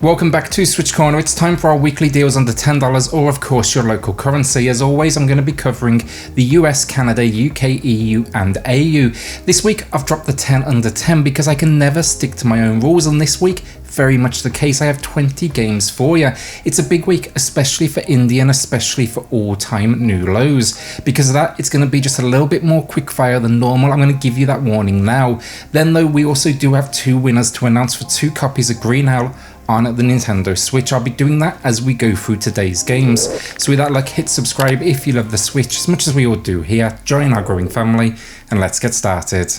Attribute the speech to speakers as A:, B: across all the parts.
A: Welcome back to SwitchCorner. It's time for our weekly deals under $10 or of course your local currency. As always, I'm going to be covering the US, Canada, UK, EU and AU. This week I've dropped the 10 under 10 because I can never stick to my own rules, and this week very much the case. I have 20 games for you. It's a big week, especially for indie and especially for all-time new lows. Because of that, it's going to be just a little bit more quickfire than normal. I'm going to give you that warning now. Then though, we also do have two winners to announce for 2 copies of Green Hell on the Nintendo Switch. I'll be doing that as we go through today's games. So with that luck, hit subscribe if you love the Switch as much as we all do here. Join our growing family and let's get started.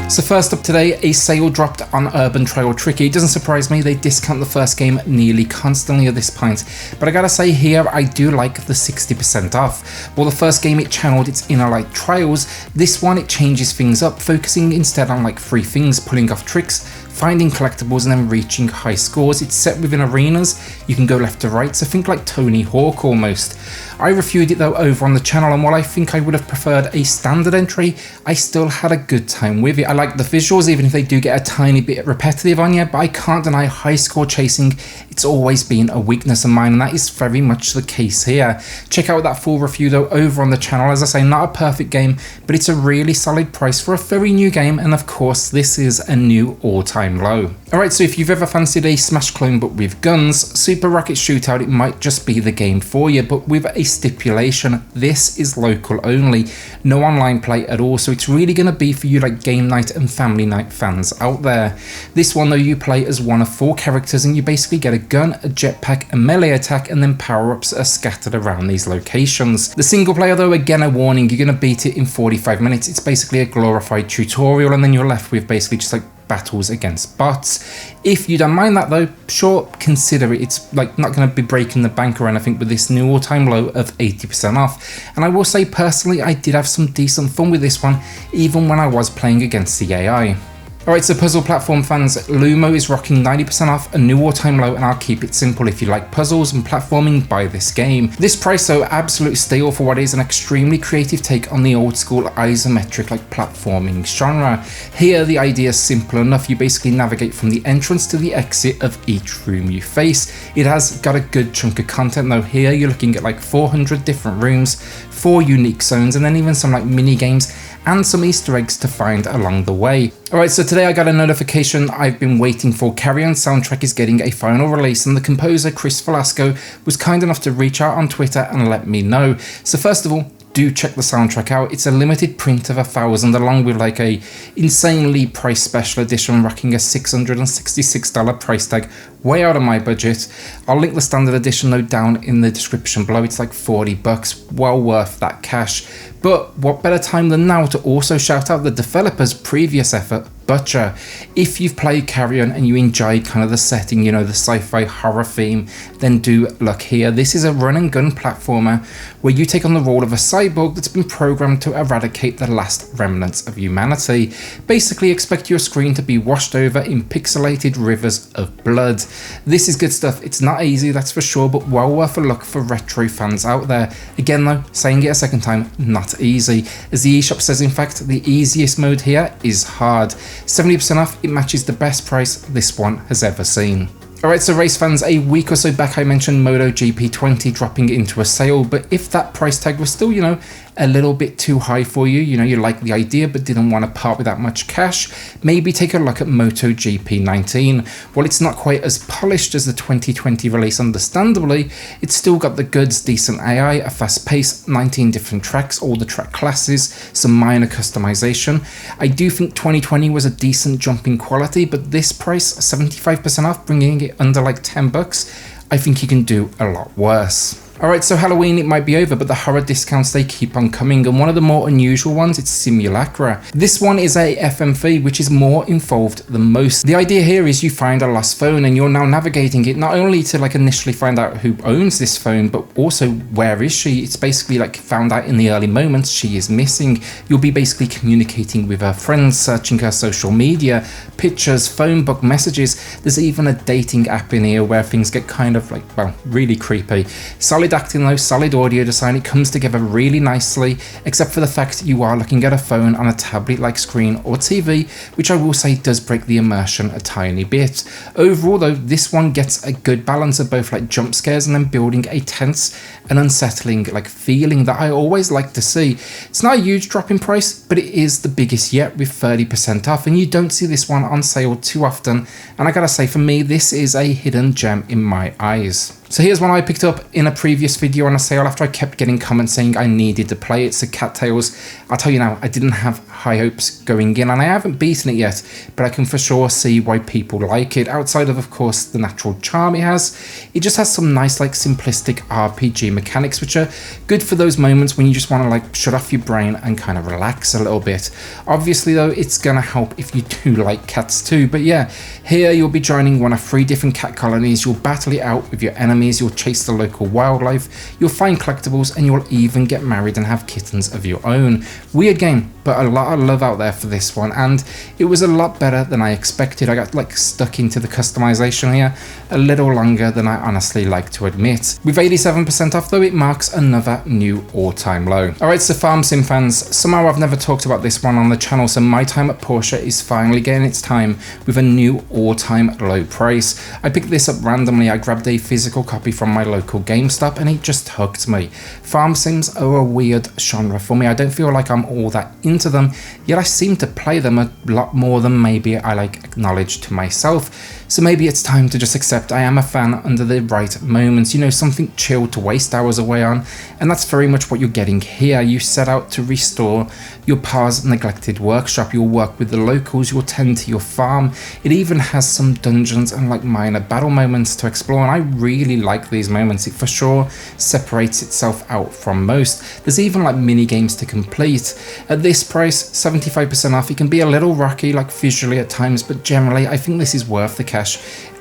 A: So first up today, a sale dropped on Urban Trail Tricky. It doesn't surprise me, they discount the first game nearly constantly at this point, but I gotta say here, I do like the 60% off. While the first game it channeled its inner light trials, this one it changes things up, focusing instead on like 3 things: pulling off tricks, finding collectibles and then reaching high scores. It's set within arenas, you can go left to right, so think like Tony Hawk almost. I reviewed it though over on the channel, and while I think I would have preferred a standard entry, I still had a good time with it. I like the visuals even if they do get a tiny bit repetitive on you, but I can't deny high score chasing, it's always been a weakness of mine, and that is very much the case here. Check out that full review though over on the channel. As I say, not a perfect game, but it's a really solid price for a very new game, and of course this is a new all-time low. Alright, so if you've ever fancied a Smash clone but with guns, Super Rocket Shootout, it might just be the game for you, but with a stipulation: this is local only, no online play at all, so it's really going to be for you like game night and family night fans out there. This one though, you play as one of 4 characters and you basically get a gun, a jetpack, a melee attack, and then power-ups are scattered around these locations. The single player though, again a warning, you're going to beat it in 45 minutes. It's basically a glorified tutorial, and then you're left with basically just like battles against bots. If you don't mind that though, sure, consider it. It's like not going to be breaking the bank or anything with this new all-time low of 80% off. And I will say personally, I did have some decent fun with this one, even when I was playing against the AI. Alright, so puzzle platform fans, Lumo is rocking 90% off, a new all-time low, and I'll keep it simple. If you like puzzles and platforming, buy this game. This price though, absolute steal for what is an extremely creative take on the old school isometric like platforming genre. Here the idea is simple enough. You basically navigate from the entrance to the exit of each room you face. It has got a good chunk of content though. Here you're looking at like 400 different rooms, 4 unique zones, and then even some like mini games and some Easter eggs to find along the way. Alright, so today I got a notification I've been waiting for. Carry On soundtrack is getting a final release, and the composer Chris Velasco was kind enough to reach out on Twitter and let me know. So first of all, do check the soundtrack out. It's a limited print of 1,000 along with like a insanely priced special edition rocking a $666 price tag, way out of my budget. I'll link the standard edition though down in the description below. It's like $40, well worth that cash. But what better time than now to also shout out the developer's previous effort, Butcher. If you've played Carry On and you enjoyed kind of the setting, you know, the sci-fi horror theme, then do look here. This is a run and gun platformer where you take on the role of a cyborg that's been programmed to eradicate the last remnants of humanity. Basically expect your screen to be washed over in pixelated rivers of blood. This is good stuff. It's not easy, that's for sure, but well worth a look for retro fans out there. Again though, saying it a second time, not easy. As the eShop says, in fact, the easiest mode here is hard. 70% off, it matches the best price this one has ever seen. Alright, so race fans, a week or so back I mentioned MotoGP 20 dropping into a sale, but if that price tag was still, you know, a little bit too high for you, you know, you like the idea but didn't want to part with that much cash, maybe take a look at MotoGP 19. While it's not quite as polished as the 2020 release, understandably, it's still got the goods: decent AI, a fast pace, 19 different tracks, all the track classes, some minor customization. I do think 2020 was a decent jump in quality, but this price, 75% off, bringing it under like $10, I think you can do a lot worse. Alright, so Halloween, it might be over, but the horror discounts, they keep on coming, and one of the more unusual ones, it's Simulacra. This one is a FMV, which is more involved than most. The idea here is you find a lost phone and you're now navigating it, not only to like initially find out who owns this phone, but also where is she. It's basically like found out in the early moments she is missing. You'll be basically communicating with her friends, searching her social media, pictures, phone book messages. There's even a dating app in here where things get kind of like, well, really creepy. Solid acting though, solid audio design, it comes together really nicely, except for the fact you are looking at a phone on a tablet-like screen or TV, which I will say does break the immersion a tiny bit. Overall though, this one gets a good balance of both like jump scares and then building a tense and unsettling like feeling that I always like to see. It's not a huge drop in price, but it is the biggest yet with 30% off, and you don't see this one on sale too often, and I gotta say for me this is a hidden gem in my eyes. So here's one I picked up in a previous video on a sale after I kept getting comments saying I needed to play it. So Cattails, I'll tell you now, I didn't have high hopes going in and I haven't beaten it yet, but I can for sure see why people like it. Outside of course the natural charm it just has some nice like simplistic RPG mechanics which are good for those moments when you just want to like shut off your brain and kind of relax a little bit. Obviously though, it's gonna help if you do like cats too, but yeah, here you'll be joining one of 3 different cat colonies, you'll battle it out with your enemies, you'll chase the local wildlife, you'll find collectibles, and you'll even get married and have kittens of your own. Weird game, but a lot of love out there for this one, and it was a lot better than I expected. I got like stuck into the customization here a little longer than I honestly like to admit. With 87% off though, it marks another new all-time low. Alright, so Farm Sim fans, somehow I've never talked about this one on the channel, so my time at PORTIA is finally getting its time with a new all-time low price. I picked this up randomly, I grabbed a physical copy from my local GameStop and it just hooked me. Farm Sims are a weird genre for me. I don't feel like I'm all that into them, yet I seem to play them a lot more than maybe I like acknowledge to myself. So maybe it's time to just accept I am a fan under the right moments, you know, something chill to waste hours away on, and that's very much what you're getting here. You set out to restore your pa's neglected workshop, you'll work with the locals, you'll tend to your farm. It even has some dungeons and like minor battle moments to explore, and I really like these moments. It for sure separates itself out from most. There's even like mini games to complete. At this price, 75% off, it can be a little rocky like visually at times, but generally I think this is worth the cash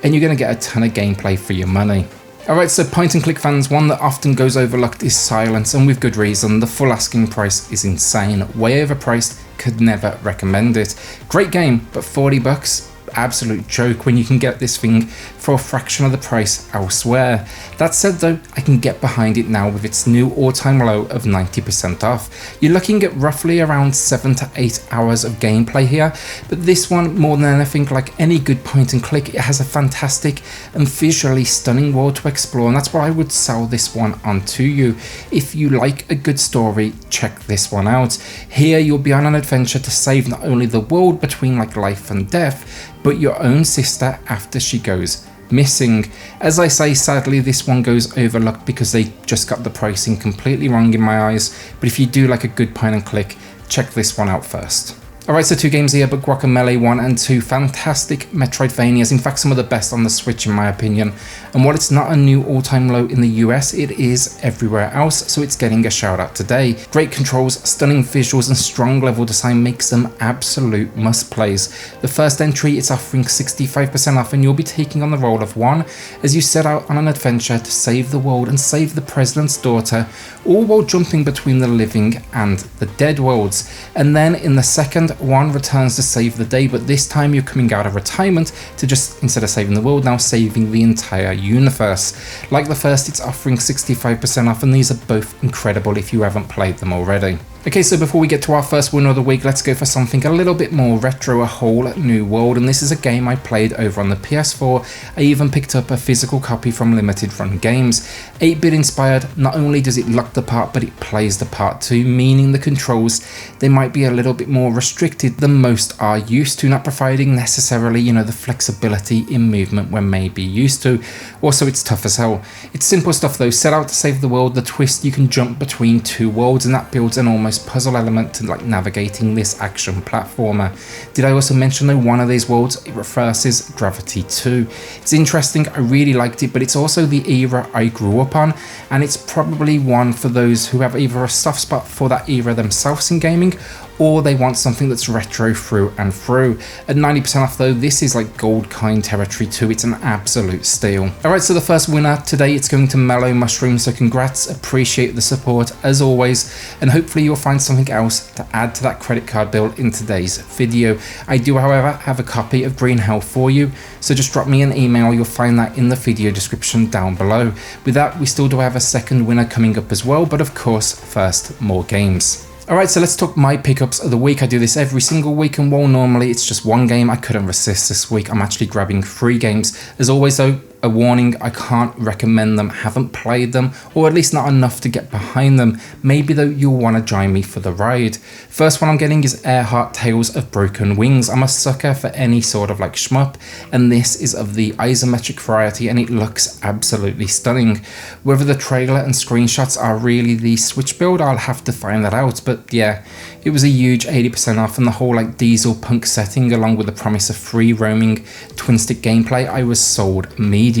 A: and you're going to get a ton of gameplay for your money. Alright, so point and click fans, one that often goes overlooked is Silence, and with good reason. The full asking price is insane, way overpriced, could never recommend it. Great game, but 40 bucks? Absolute joke when you can get this thing for a fraction of the price elsewhere. That said though, I can get behind it now with its new all-time low of 90% off. You're looking at roughly around 7 to 8 hours of gameplay here, but this one, more than anything, like any good point and click, it has a fantastic and visually stunning world to explore, and that's why I would sell this one on to you. If you like a good story, check this one out. Here you'll be on an adventure to save not only the world between like life and death, but your own sister after she goes missing. As I say, sadly this one goes overlooked because they just got the pricing completely wrong in my eyes, but if you do like a good point and click, check this one out first. Alright, so 2 games here, but GUACAMELEE 1 and 2, fantastic Metroidvanias, in fact some of the best on the Switch in my opinion, and while it's not a new all-time low in the US, it is everywhere else, so it's getting a shout out today. Great controls, stunning visuals and strong level design makes them absolute must-plays. The first entry, it's offering 65% off and you'll be taking on the role of one as you set out on an adventure to save the world and save the president's daughter, all while jumping between the living and the dead worlds. And then in the second, one returns to save the day, but this time you're coming out of retirement to just, instead of saving the world, now saving the entire universe. Like the first, it's offering 65% off, and these are both incredible if you haven't played them already. Okay, so before we get to our first winner of the week, let's go for something a little bit more retro, a whole new world, and this is a game I played over on the PS4. I even picked up a physical copy from Limited Run Games. 8-bit inspired, not only does it look the part, but it plays the part too, meaning the controls, they might be a little bit more restricted than most are used to, not providing necessarily, you know, the flexibility in movement we're maybe used to. Also, it's tough as hell. It's simple stuff though, set out to save the world, the twist, you can jump between 2 worlds, and that builds an almost puzzle element to like navigating this action platformer. Did I also mention though, one of these worlds, it reverses Gravity 2. It's interesting, I really liked it, but it's also the era I grew up on, and it's probably one for those who have either a soft spot for that era themselves in gaming, or they want something that's retro through and through. At 90% off though, this is like gold coin territory too. It's an absolute steal. Alright, so the first winner today, it's going to Mellow Mushroom, so congrats, appreciate the support as always, and hopefully you'll find something else to add to that credit card bill in today's video. I do however have a copy of Green Hell for you, so just drop me an email, you'll find that in the video description down below. With that, we still do have a second winner coming up as well, but of course first, more games. Alright, so let's talk my pickups of the week. I do this every single week, and while normally it's just one game, I couldn't resist this week. I'm actually grabbing 3 games. As always though, a warning, I can't recommend them, haven't played them, or at least not enough to get behind them. Maybe though you'll want to join me for the ride. First one I'm getting is Earhart Tales of Broken Wings. I'm a sucker for any sort of like shmup, and this is of the isometric variety and it looks absolutely stunning. Whether the trailer and screenshots are really the Switch build, I'll have to find that out, but yeah, it was a huge 80% off, and the whole like diesel punk setting along with the promise of free roaming twin stick gameplay, I was sold immediately.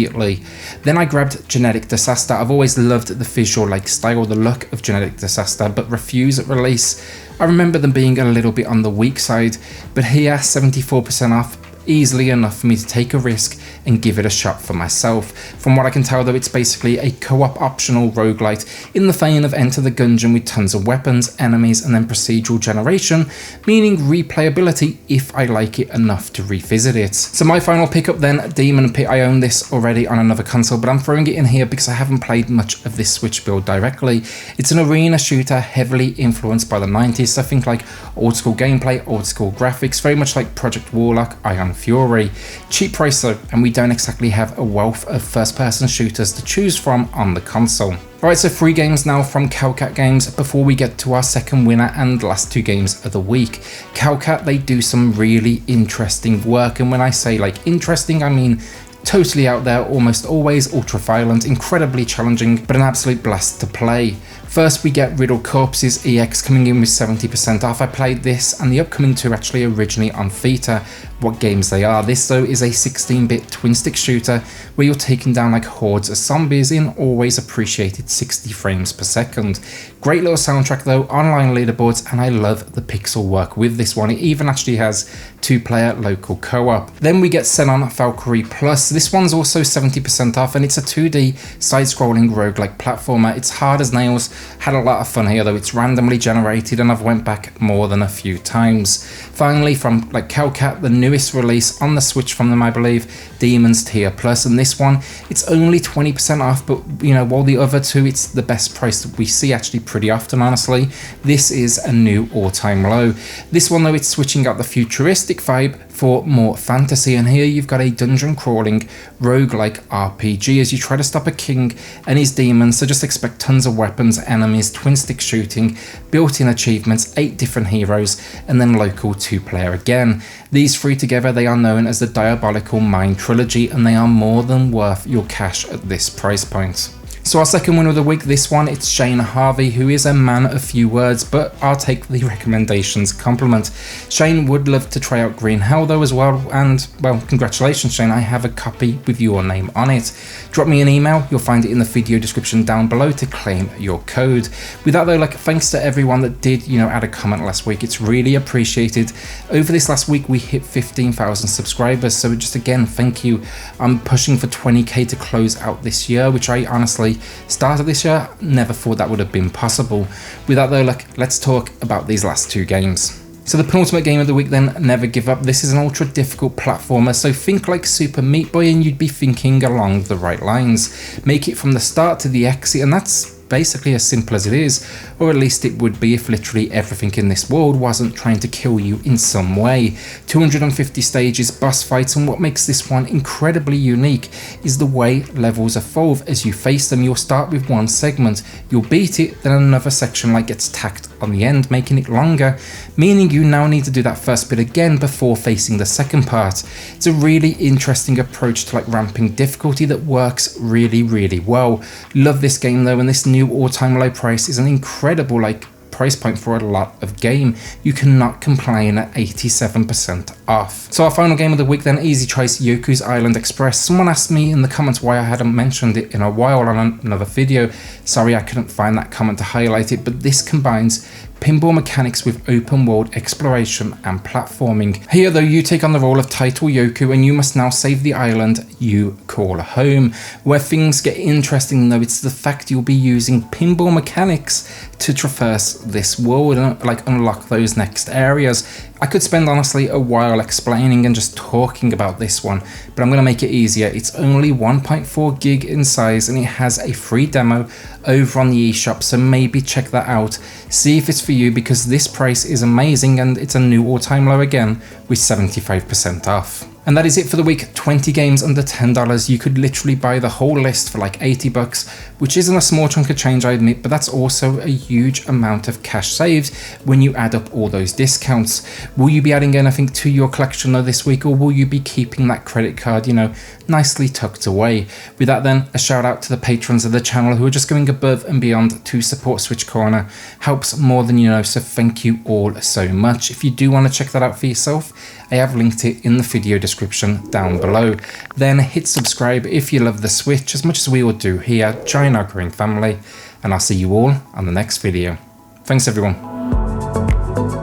A: Then I grabbed Genetic Disaster. I've always loved the visual like style, the look of Genetic Disaster, but Refuse at release, I remember them being a little bit on the weak side, but here 74% off, easily enough for me to take a risk and give it a shot for myself. From what I can tell though, it's basically a co-op optional roguelite in the vein of Enter the Gungeon with tons of weapons, enemies, and then procedural generation, meaning replayability if I like it enough to revisit it. So my final pickup then, Demon Pit. I own this already on another console, but I'm throwing it in here because I haven't played much of this Switch build directly. It's an arena shooter heavily influenced by the 90s, so think like old school gameplay, old school graphics, very much like Project Warlock, Ion Fury. Cheap price though, and we don't exactly have a wealth of first-person shooters to choose from on the console. Alright, so 3 games now from Cowcat Games before we get to our second winner and last 2 games of the week. Cowcat, they do some really interesting work, and when I say like interesting, I mean totally out there, almost always ultra violent, incredibly challenging, but an absolute blast to play. First we get Riddled Corpses EX coming in with 70% off. I played this and the upcoming 2 actually originally on Vita. What games they are. This though is a 16-bit twin stick shooter where you're taking down like hordes of zombies in always appreciated 60 frames per second. Great little soundtrack though, online leaderboards, and I love the pixel work with this one. It even actually has 2-player local co-op. Then we get Xenon Valkyrie Plus. This one's also 70% off, and it's a 2D side-scrolling roguelike platformer. It's hard as nails. Had a lot of fun here though. It's randomly generated and I've went back more than a few times. Finally, from like Cowcat, the newest release on the Switch from them, I believe, Demon's Tier Plus, and this one, it's only 20% off, but you know, while the other 2, it's the best price that we see actually pretty often, honestly. This is a new all-time low. This one though, it's switching out the futuristic vibe for more fantasy, and here you've got a dungeon crawling roguelike RPG as you try to stop a king and his demons, so just expect tons of weapons, enemies, twin stick shooting, built-in achievements, 8 different heroes, and then local 2-player again. These 3 together, they are known as the Diabolical Mind Trilogy, and they are more than worth your cash at this price point. So our second winner of the week, this one, it's Shane Harvey, who is a man of few words, but I'll take the recommendations compliment. Shane would love to try out Green Hell though as well, and well, congratulations Shane, I have a copy with your name on it. Drop me an email, you'll find it in the video description down below to claim your code. With that though, like, thanks to everyone that did, you know, add a comment last week, it's really appreciated. Over this last week, we hit 15,000 subscribers, so just again, thank you. I'm pushing for 20k to close out this year, which I honestly started this year, never thought that would have been possible. With that though, let's talk about these last 2 games. So the penultimate game of the week then, Never Give Up. This is an ultra difficult platformer, so think like Super Meat Boy and you'd be thinking along the right lines. Make it from the start to the exit, and that's basically as simple as it is, or at least it would be if literally everything in this world wasn't trying to kill you in some way. 250 stages, boss fights, and what makes this one incredibly unique is the way levels evolve as you face them. You'll start with one segment, you'll beat it, then another section like gets tacked on the end, making it longer, meaning you now need to do that first bit again before facing the second part. It's a really interesting approach to like ramping difficulty that works really well. Love this game though, and this new all-time low price is an incredible like price point for a lot of game. You cannot complain at 87% off. So our final game of the week then, easy choice, YOKU'S Island Express. Someone asked me in the comments why I hadn't mentioned it in a while on another video. Sorry, I couldn't find that comment to highlight it, but this combines pinball mechanics with open world exploration and platforming. Here though, you take on the role of Title Yoku and you must now save the island you call home. Where things get interesting though, it's the fact you'll be using pinball mechanics to traverse this world and like unlock those next areas. I could spend honestly a while explaining and just talking about this one, but I'm going to make it easier. It's only 1.4 gig in size and it has a free demo over on the eShop, so maybe check that out, see if it's for you, because this price is amazing and it's a new all-time low again with 75% off. And that is it for the week. 20 games under $10. You could literally buy the whole list for like 80 bucks, which isn't a small chunk of change, I admit, but that's also a huge amount of cash saved when you add up all those discounts. Will you be adding anything to your collection though this week, or will you be keeping that credit card, you know, nicely tucked away? With that then, a shout out to the patrons of the channel who are just going above and beyond to support SwitchCorner. Helps more than you know, so thank you all so much. If you do want to check that out for yourself, I have linked it in the video description down below. Then hit subscribe if you love the Switch as much as we all do here. Join our growing family, and I'll see you all on the next video. Thanks everyone.